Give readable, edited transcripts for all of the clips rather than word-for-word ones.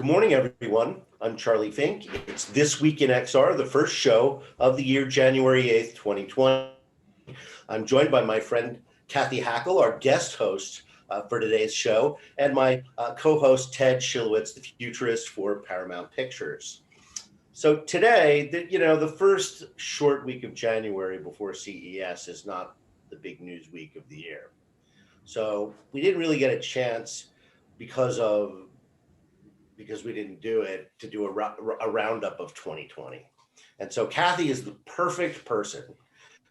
Good morning, everyone. I'm Charlie Fink. It's This Week in XR, the first show of the year, January 8th, 2020. I'm joined by my friend Cathy Hackl, our guest host for today's show, and my co-host Ted Schilowitz, the Futurist for Paramount Pictures. So today, the first short week of January before CES is not the big news week of the year. So we didn't really get a chance because we didn't do it to do a roundup of 2020. And so Cathy is the perfect person.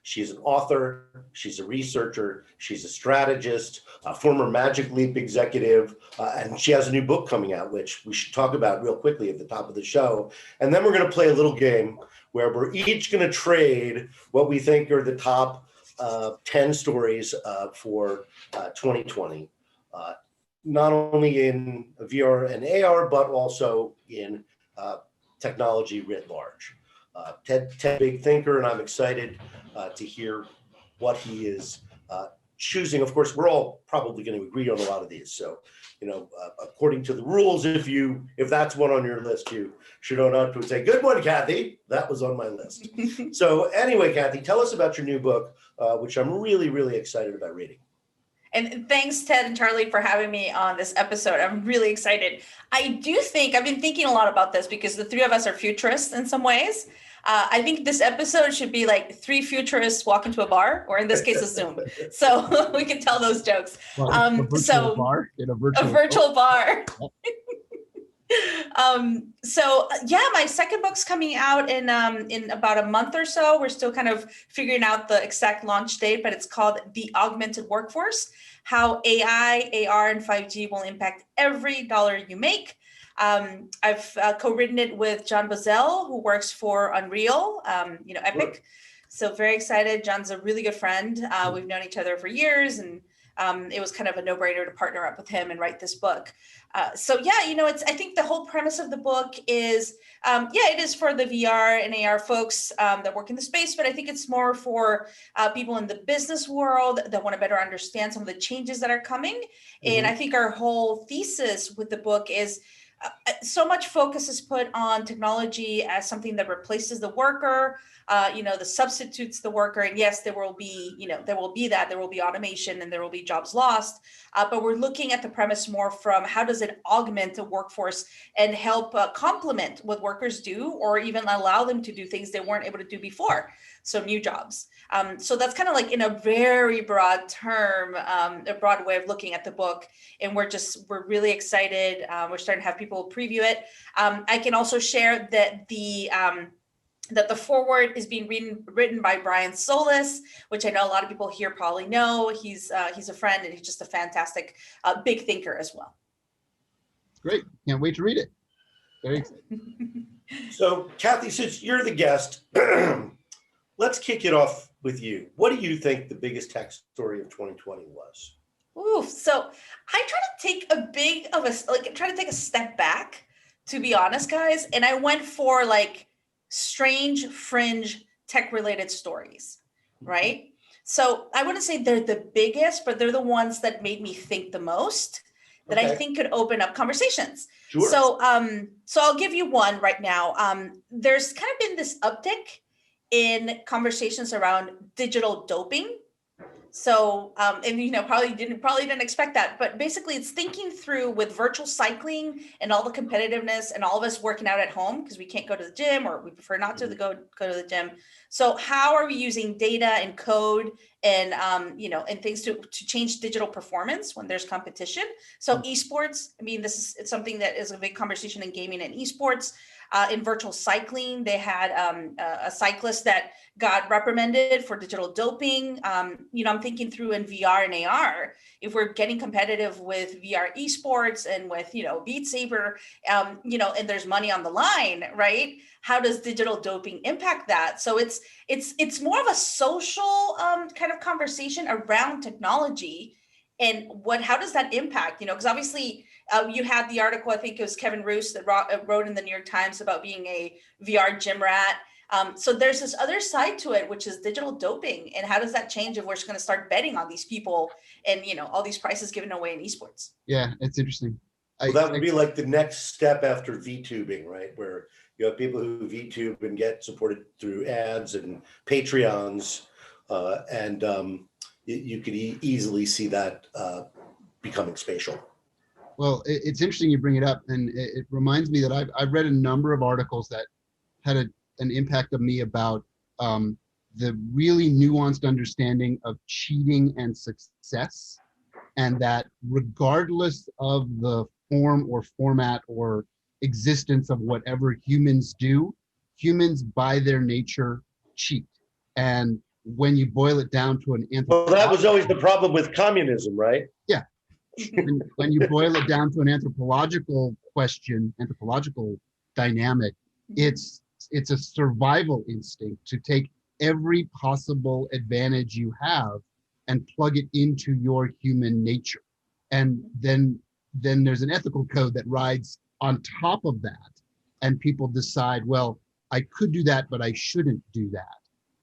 She's an author, she's a researcher, she's a strategist, a former Magic Leap executive, and she has a new book coming out, which we should talk about real quickly at the top of the show. And then we're going to play a little game where we're each going to trade what we think are the top 10 stories for 2020. Not only in VR and AR, but also in technology writ large. Ted, big thinker, and I'm excited to hear what he is choosing. Of course, we're all probably going to agree on a lot of these. So, according to the rules, if that's one on your list, you should own up to and say, "Good one, Cathy. That was on my list." So, anyway, Cathy, tell us about your new book, which I'm really, really excited about reading. And thanks, Ted and Charlie, for having me on this episode. I'm really excited. I've been thinking a lot about this because the three of us are futurists in some ways. I think this episode should be like three futurists walk into a bar, or in this case, a Zoom. So we can tell those jokes. Well, a virtual bar. My second book's coming out in about a month or so. We're still kind of figuring out the exact launch date, but it's called The Augmented Workforce: How AI, AR, and 5G will impact every dollar you make. I've co-written it with John Boesel, who works for Unreal, Epic. Sure. So very excited. John's a really good friend. We've known each other for years, and it was kind of a no-brainer to partner up with him and write this book. I think the whole premise of the book is, it is for the VR and AR folks that work in the space, but I think it's more for people in the business world that want to better understand some of the changes that are coming. Mm-hmm. And I think our whole thesis with the book is so much focus is put on technology as something that replaces the worker, that substitutes the worker. And yes, there will be automation and there will be jobs lost. But we're looking at the premise more from how does it augment the workforce and help complement what workers do, or even allow them to do things they weren't able to do before. So new jobs. So that's kind of like in a very broad term, a broad way of looking at the book. And we're really excited. We're starting to have people preview it. I can also share that the foreword is being written by Brian Solis, which I know a lot of people here probably know. He's a friend, and he's just a fantastic big thinker as well. Great. Can't wait to read it. Very excited. So, Cathy, since you're the guest, let's kick it off with you. What do you think the biggest tech story of 2020 was? Ooh, so I try to take a step back, to be honest, guys. And I went for like strange, fringe tech-related stories, right? So I wouldn't say they're the biggest, but they're the ones that made me think the most, that I think could open up conversations. Sure. So I'll give you one right now. There's kind of been this uptick in conversations around digital doping. So, probably didn't expect that, but basically it's thinking through with virtual cycling and all the competitiveness and all of us working out at home because we can't go to the gym, or we prefer not to go to the gym. So how are we using data and code and, and things to change digital performance when there's competition? So esports, it's something that is a big conversation in gaming and esports. In virtual cycling, they had a cyclist that got reprimanded for digital doping. I'm thinking through in VR and AR, if we're getting competitive with VR esports and with, Beat Saber, and there's money on the line, right? How does digital doping impact that? So it's more of a social kind of conversation around technology and how does that impact, because obviously you had the article, I think it was Kevin Roos that wrote in the New York Times about being a VR gym rat. So there's this other side to it, which is digital doping. And how does that change if we're just going to start betting on these people and, all these prices given away in esports? Yeah, it's interesting. Well, that would be like the next step after VTubing, right? Where you have people who VTube and get supported through ads and Patreons, and you could easily see that becoming spatial. Well, it's interesting you bring it up, and it reminds me that I've read a number of articles that had an impact on me about the really nuanced understanding of cheating and success, and that regardless of the form or format or existence of whatever humans do, humans by their nature cheat. And when you boil it down to an Well, that was always the problem with communism, right? Yeah. When you boil it down to an anthropological question, anthropological dynamic, it's a survival instinct to take every possible advantage you have and plug it into your human nature. And then there's an ethical code that rides on top of that. And people decide, well, I could do that, but I shouldn't do that.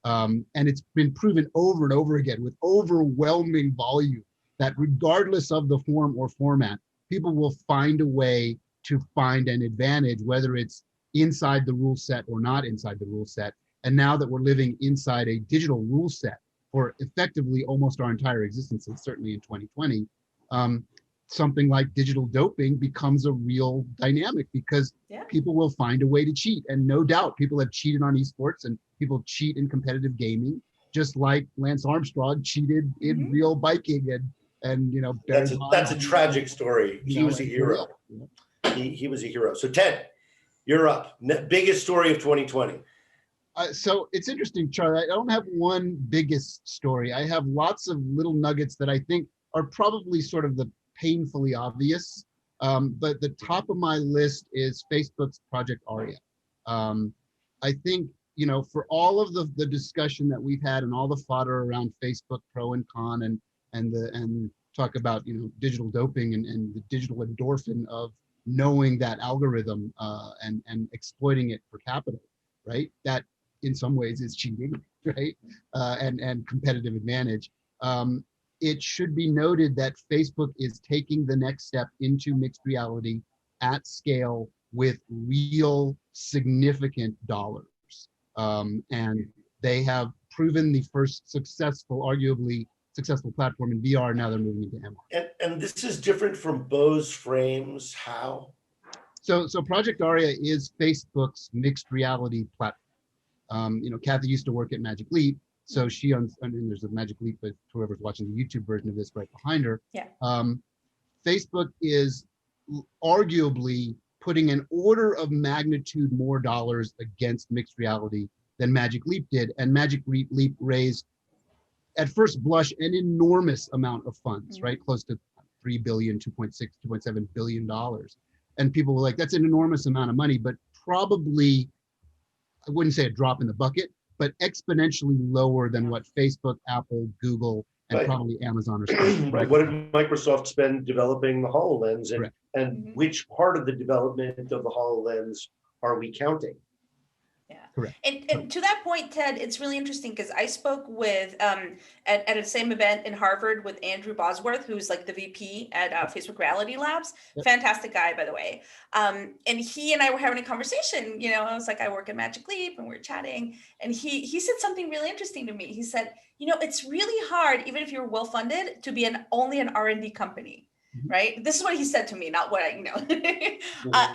And it's been proven over and over again with overwhelming volume that regardless of the form or format, people will find a way to find an advantage, whether it's inside the rule set or not inside the rule set. And now that we're living inside a digital rule set for effectively almost our entire existence, and certainly in 2020, something like digital doping becomes a real dynamic because people will find a way to cheat. And no doubt people have cheated on esports and people cheat in competitive gaming, just like Lance Armstrong cheated in real biking and you know. That's a tragic story. He was a hero. He was a hero. So Ted, you're up. Biggest story of 2020. So it's interesting, Charlie. I don't have one biggest story. I have lots of little nuggets that I think are probably sort of the painfully obvious. But the top of my list is Facebook's Project Aria. I think, you know, for all of the discussion that we've had and all the fodder around Facebook pro and con and talk about, you know, digital doping and the digital endorphin of knowing that algorithm and exploiting it for capital, right? That in some ways is cheating, right? And competitive advantage. It should be noted that Facebook is taking the next step into mixed reality at scale with real significant dollars. And they have proven the first arguably successful platform in VR. Now they're moving into MR. And this is different from Bose Frames. How? So Project Aria is Facebook's mixed reality platform. You know, Cathy used to work at Magic Leap. So she and there's a Magic Leap, but whoever's watching the YouTube version of this right behind her. Yeah. Facebook is arguably putting an order of magnitude more dollars against mixed reality than Magic Leap did. And Magic Leap raised, at first blush, an enormous amount of funds, right? Close to 3 billion, 2.6, 2.7 billion dollars. And people were like, that's an enormous amount of money, but probably, I wouldn't say a drop in the bucket, but exponentially lower than what Facebook, Apple, Google, and probably Amazon are spending. Right. What did Microsoft spend developing the HoloLens, and which part of the development of the HoloLens are we counting? Yeah. Correct. And to that point, Ted, it's really interesting because I spoke with at the same event in Harvard with Andrew Bosworth, who's like the VP at Facebook Reality Labs. Yep. Fantastic guy, by the way. And he and I were having a conversation. You know, I was like, I work at Magic Leap, and we were chatting. And he said something really interesting to me. He said, you know, it's really hard, even if you're well funded, to be only an R&D company. Right. This is what he said to me, not what I, you know,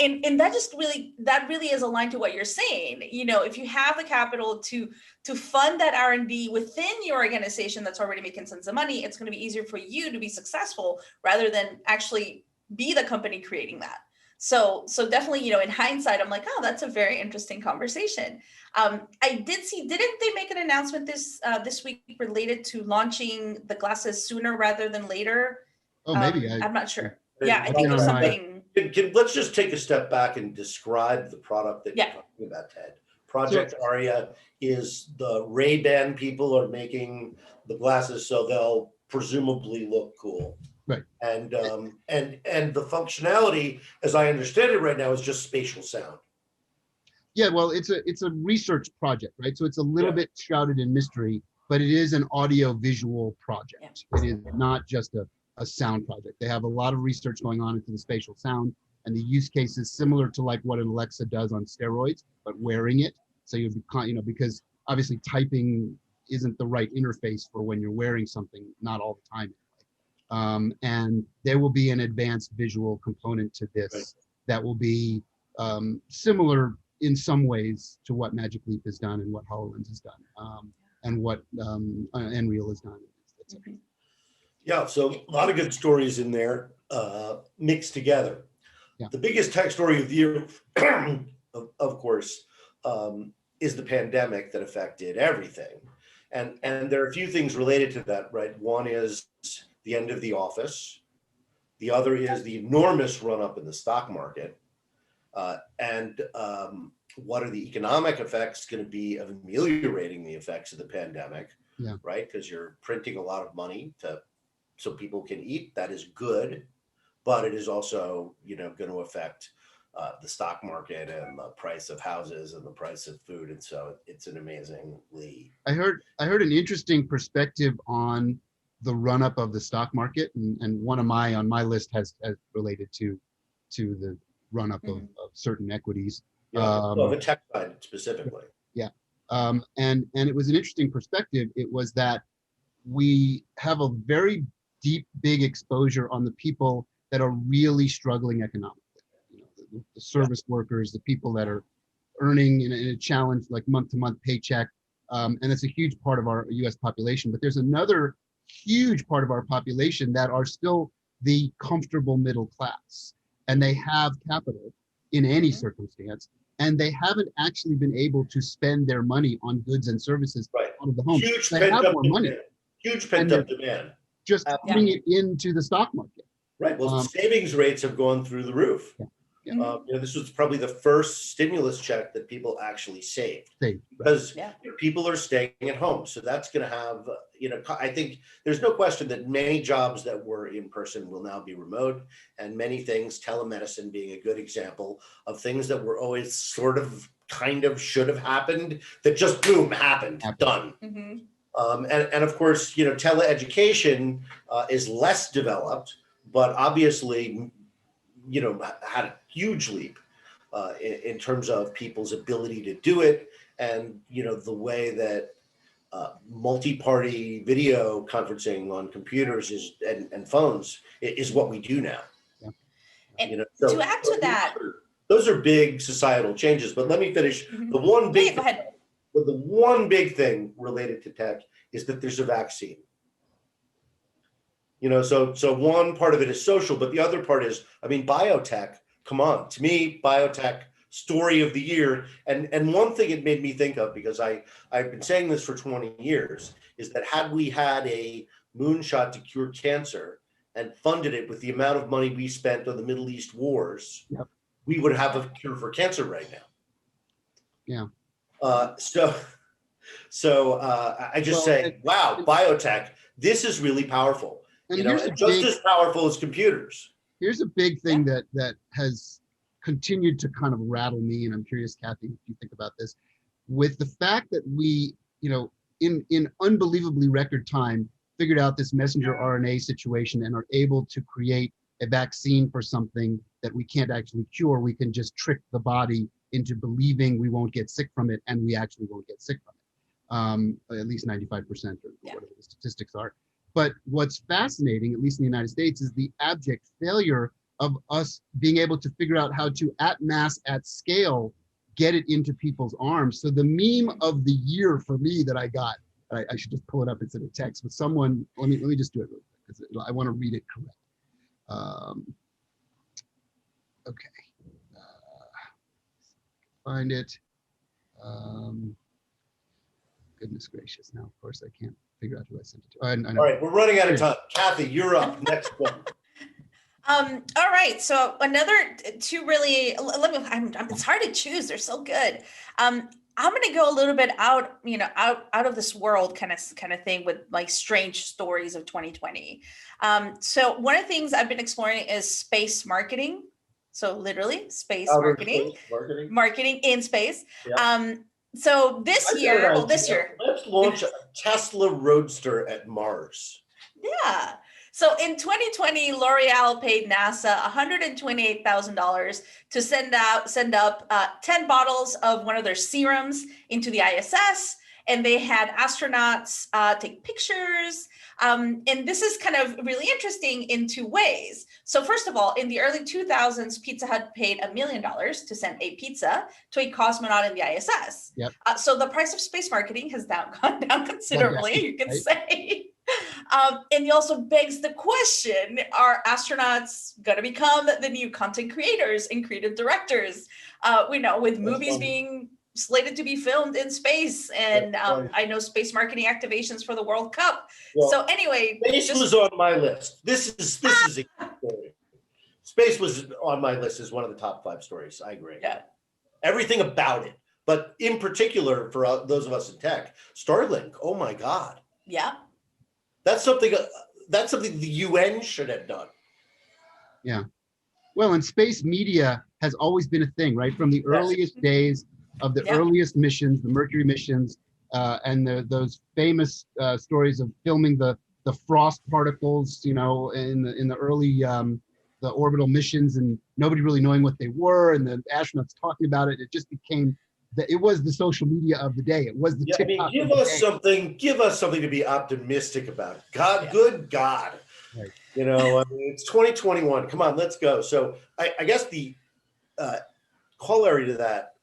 and that really is aligned to what you're saying. You know, if you have the capital to fund that R&D within your organization that's already making tons of money, it's going to be easier for you to be successful rather than actually be the company creating that. So definitely, you know, in hindsight, I'm like, oh, that's a very interesting conversation. I did see, didn't they make an announcement this week related to launching the glasses sooner rather than later? Oh, maybe. I'm not sure. Yeah, I think there's something. Let's just take a step back and describe the product that you're talking about, Ted. Project Aria is the Ray-Ban people are making the glasses so they'll presumably look cool. Right. And the functionality, as I understand it right now, is just spatial sound. Yeah, well, it's a research project, right? So it's a little bit shrouded in mystery, but it is an audio visual project. Yeah. It is not just a a sound project. They have a lot of research going on into the spatial sound, and the use case is similar to like what an Alexa does on steroids, but wearing it. So you'd be, because obviously typing isn't the right interface for when you're wearing something, not all the time. And there will be an advanced visual component to this Right. that will be similar in some ways to what Magic Leap has done and what HoloLens has done, and what Unreal has done. Yeah, so a lot of good stories in there, mixed together. Yeah. The biggest tech story of the year, of course, is the pandemic that affected everything. And there are a few things related to that, right? One is the end of the office. The other is the enormous run up in the stock market. And what are the economic effects going to be of ameliorating the effects of the pandemic, Yeah. right? Because you're printing a lot of money so people can eat. That is good, but it is also, going to affect the stock market and the price of houses and the price of food. And so it's an amazingly. I heard an interesting perspective on the run up of the stock market, and one of on my list has related to the run up of certain equities. The tech side specifically. Yeah. And it was an interesting perspective. It was that we have a very deep, big exposure on the people that are really struggling economically. The service workers, the people that are earning in a challenge like month-to-month paycheck. And it's a huge part of our US population. But there's another huge part of our population that are still the comfortable middle class. And they have capital in any circumstance. And they haven't actually been able to spend their money on goods and services out of the home. Huge they have more money. Huge pent-up demand. Just putting it into the stock market. Right. Well, savings rates have gone through the roof. This was probably the first stimulus check that people actually saved because people are staying at home. So that's going to have, I think there's no question that many jobs that were in person will now be remote, and many things, telemedicine being a good example of things that were always sort of kind of should have happened that just boom happened, done. And of course, teleeducation is less developed, but obviously, had a huge leap in terms of people's ability to do it, and the way that multi-party video conferencing on computers and phones is what we do now. And to add to that, those are big societal changes. But let me finish. The one big, the one big thing related to tech is that there's a vaccine. So one part of it is social, but the other part is, biotech. Come on, to me, biotech story of the year. And one thing it made me think of, because I've been saying this for 20 years, is that had we had a moonshot to cure cancer and funded it with the amount of money we spent on the Middle East wars, we would have a cure for cancer right now. So I just say, wow, biotech, this is really powerful. And just as powerful as computers. Here's a big thing that has continued to kind of rattle me, and I'm curious, Cathy, if you think about this, with the fact that we, in unbelievably record time, figured out this messenger RNA situation and are able to create a vaccine for something that we can't actually cure. We can just trick the body into believing we won't get sick from it, and we actually won't get sick from it. At least 95% or whatever the statistics are. But what's fascinating, at least in the United States, is the abject failure of us being able to figure out how to, at mass, at scale, get it into people's arms. So the meme of the year for me that I got, I should just pull it up instead of text, but someone, let me just do it real quick, because I want to read it correct. Okay. Find it. Goodness gracious. Now, of course, I can't figure out who I sent it to. I know. All right, we're running out of time. Cathy, you're up. Next one. All right. So another two really. It's hard to choose. They're so good. I'm going to go a little bit out of this world kind of thing with like strange stories of 2020. So one of the things I've been exploring is space marketing. So literally space marketing in space. Yeah. So this year, let's launch a Tesla Roadster at Mars. Yeah. So in 2020, L'Oreal paid NASA $128,000 to send up 10 bottles of one of their serums into the ISS, and they had astronauts take pictures. And this is kind of really interesting in two ways. So first of all, in the early 2000s, Pizza Hut paid $1 million to send a pizza to a cosmonaut in the ISS. Yep. So the price of space marketing has gone down considerably, you can say. And it also begs the question, are astronauts going to become the new content creators and creative directors? We know with movies being slated to be filmed in space, and I know space marketing activations for the World Cup. Well, so anyway, space was on my list. This is a story. Space was on my list as one of the top 5 stories. I agree. Yeah. Everything about it, but in particular for those of us in tech, Starlink. Oh my God. Yeah. That's something the UN should have done. Yeah. Well, and space media has always been a thing, right? From the earliest days of the earliest missions, the Mercury missions, and those famous stories of filming the frost particles, in the early the orbital missions, and nobody really knowing what they were, and the astronauts talking about it. It just became it was the social media of the day. It was the TikTok. Give us something to be optimistic about. God, good God. Right. It's 2021. Come on, let's go. So I guess the corollary to that,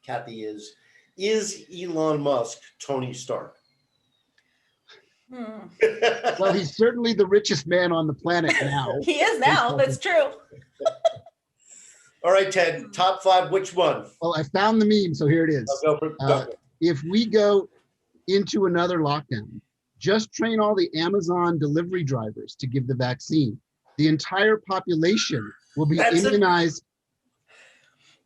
Cathy, is Elon Musk Tony Stark? Well, he's certainly the richest man on the planet now. He is now. That's true. All right, Ted, top 5, which one? Well, I found the meme, so here it is. Go. If we go into another lockdown, just train all the Amazon delivery drivers to give the vaccine. The entire population will be immunized.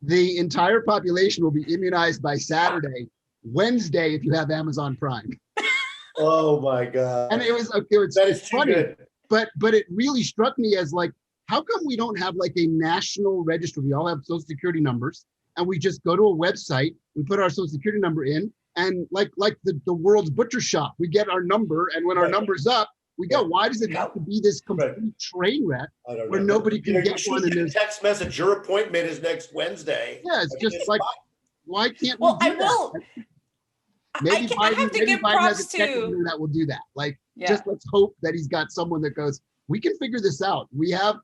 The entire population will be immunized by Saturday. Wednesday, if you have Amazon Prime. Oh my God. And it was funny, good. but it really struck me as like, how come we don't have like a national register? We all have social security numbers, and we just go to a website, we put our social security number in, and like the world's butcher shop, we get our number, and when our number's up, we go. Why does it have to be this complete train wreck where nobody can get one? And there's text message, your appointment is next Wednesday. Yeah, it's just like, why can't we do that? Maybe I have to give Biden has props a technical that will do that. Like, just let's hope that he's got someone that goes, we can figure this out. We have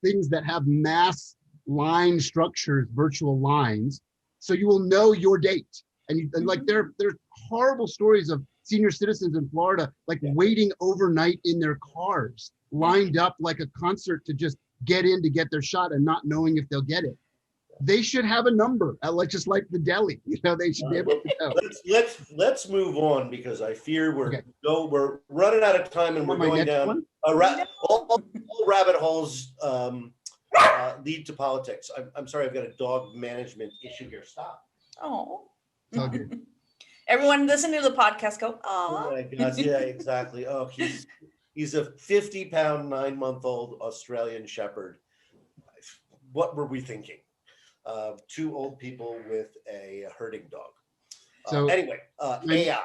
things that have mass line structures, virtual lines, so you will know your date. And like there's horrible stories of senior citizens in Florida waiting overnight in their cars, lined up like a concert to just get in to get their shot and not knowing if they'll get it. They should have a number, just like the deli. They should be able to know. Let's move on, because I fear we're running out of time, and we're going down all rabbit holes lead to politics. I'm sorry, I've got a dog management issue here. Stop. Oh. It's all good. Everyone listening to the podcast go, oh. Oh my God, yeah, exactly. Oh, he's a 50-pound, 9-month-old Australian Shepherd. What were we thinking? 2 old people with a herding dog. So anyway, AI.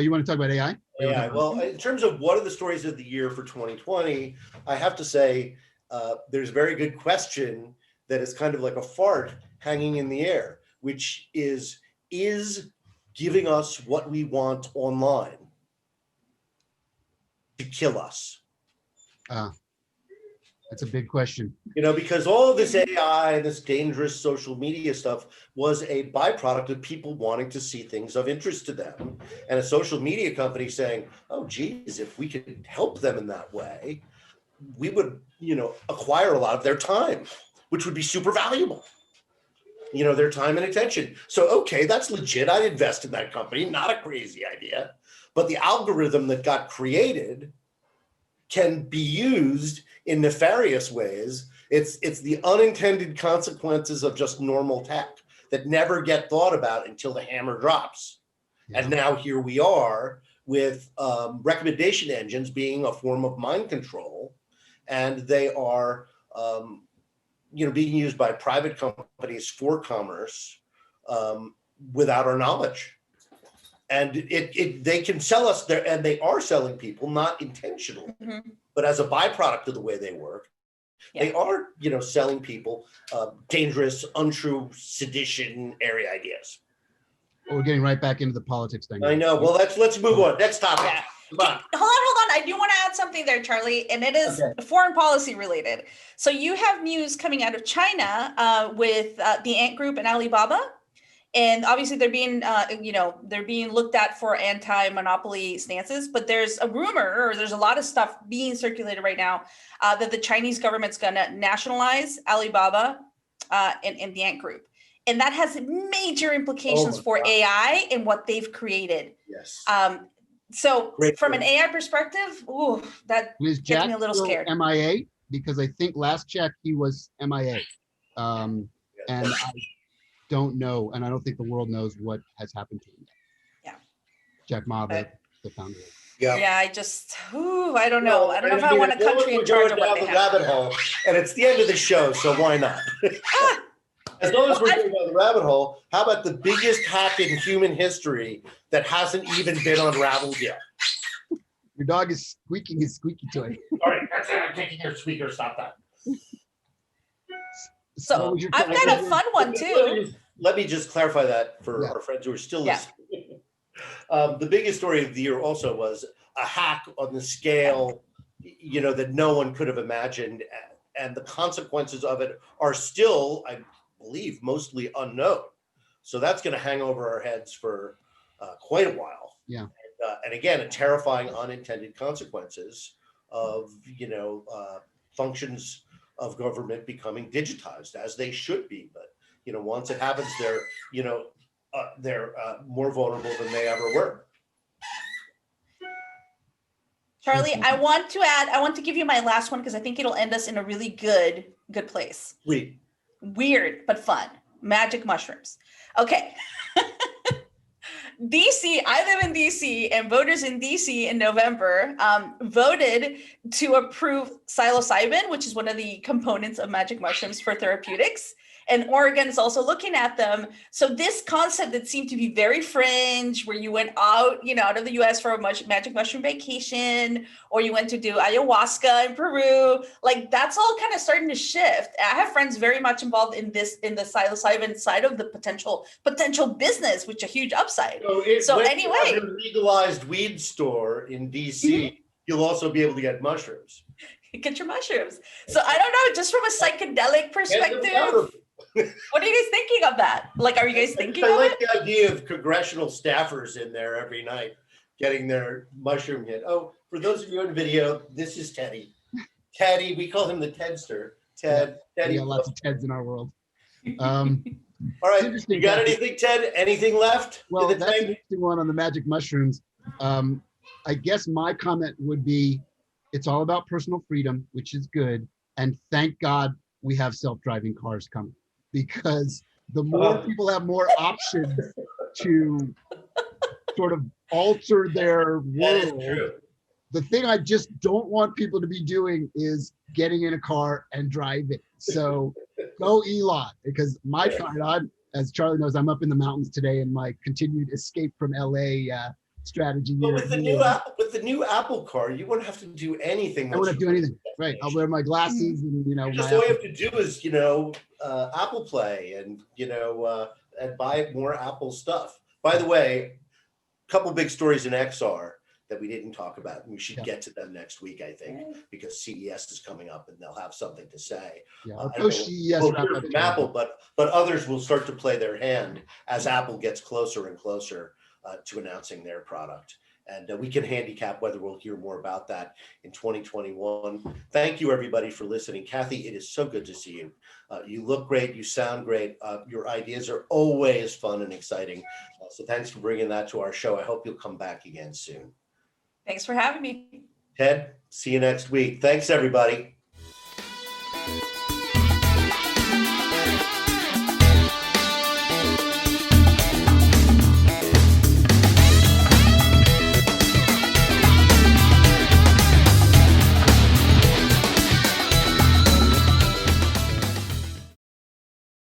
You want to talk about AI? AI. Well, in terms of what are the stories of the year for 2020, I have to say there's a very good question that is kind of like a fart hanging in the air, which is giving us what we want online to kill us? That's a big question. Because all of this AI, this dangerous social media stuff was a byproduct of people wanting to see things of interest to them. And a social media company saying, oh, geez, if we could help them in that way, we would, acquire a lot of their time, which would be super valuable. Their time and attention. So, okay, that's legit. I'd invest in that company. Not a crazy idea. But the algorithm that got created can be used in nefarious ways. It's the unintended consequences of just normal tech that never get thought about until the hammer drops. Yeah. And now here we are with recommendation engines being a form of mind control, and they are being used by private companies for commerce without our knowledge. And they can sell us there, and they are selling people, not intentionally, but as a byproduct of the way they work. Yeah. They are, selling people dangerous, untrue, sedition, area ideas. Well, we're getting right back into the politics thing. I know. Well, let's move on. Next topic. Yeah. Hold on. I do want to add something there, Charlie, and it is foreign policy related. So you have news coming out of China with the Ant Group and Alibaba. And obviously they're being, they're being looked at for anti-monopoly stances, but there's a rumor, or there's a lot of stuff being circulated right now that the Chinese government's going to nationalize Alibaba and the Ant Group. And that has major implications for AI and what they've created. Yes. So from an AI perspective, that gets me a little scared. MIA? Because I think last check he was MIA. And I don't know, and I don't think the world knows what has happened to him yet. Yeah. Jack Ma, the founder. Yeah. Yeah, I don't know. I don't know if I want a country in charge of what they have. Rabbit hole, and it's the end of the show, so why not? As long as we're going down the rabbit hole, how about the biggest hack in human history that hasn't even been unraveled yet? Your dog is squeaking his squeaky toy. All right, that's it. I'm taking your squeaker. Stop that. So I've got a fun one too. Let me just clarify that for our friends who are still listening. The biggest story of the year also was a hack on the scale, that no one could have imagined, and the consequences of it are still, I believe, mostly unknown. So that's going to hang over our heads for quite a while. Yeah. And again, a terrifying unintended consequences of functions of government becoming digitized, as they should be. But once it happens, they're more vulnerable than they ever were. Charlie, I want to give you my last one because I think it'll end us in a really good place. Weird but fun. Magic mushrooms. Okay. DC, I live in DC, and voters in DC in November voted to approve psilocybin, which is one of the components of magic mushrooms for therapeutics. And Oregon is also looking at them. So this concept that seemed to be very fringe, where you went out of the US for a magic mushroom vacation, or you went to do ayahuasca in Peru, like that's all kind of starting to shift. I have friends very much involved in the psilocybin side of the potential business, which is a huge upside. So anyway, you have a legalized weed store in DC, you'll also be able to get mushrooms. Get your mushrooms. So I don't know, just from a psychedelic perspective. What are you guys thinking of that? Like, are you guys thinking of it? I like the idea of congressional staffers in there every night getting their mushroom hit. Oh, for those of you on video, this is Teddy. Teddy, we call him the Tedster. Teddy. We got lots of Teds in our world. All right, you got anything, Ted? Anything left? Well, that's an interesting one on the magic mushrooms. I guess my comment would be, it's all about personal freedom, which is good. And thank God we have self-driving cars coming, because the more people have more options to sort of alter their world. The thing I just don't want people to be doing is getting in a car and driving. So go Elon, because my friend, as Charlie knows, I'm up in the mountains today in my continued escape from LA strategy. But with the new Apple car, you won't have to do anything. I won't have to do anything. Right. I'll wear my glasses and just all you have to do is Apple Play and and buy more Apple stuff. By the way, a couple big stories in XR that we didn't talk about, and we should get to them next week, I think, because CES is coming up and they'll have something to say. CES we'll hear from Apple, but others will start to play their hand as Apple gets closer and closer to announcing their product. And we can handicap whether we'll hear more about that in 2021. Thank you, everybody, for listening. Cathy, it is so good to see you. You look great. You sound great. Your ideas are always fun and exciting. So thanks for bringing that to our show. I hope you'll come back again soon. Thanks for having me. Ted, see you next week. Thanks, everybody.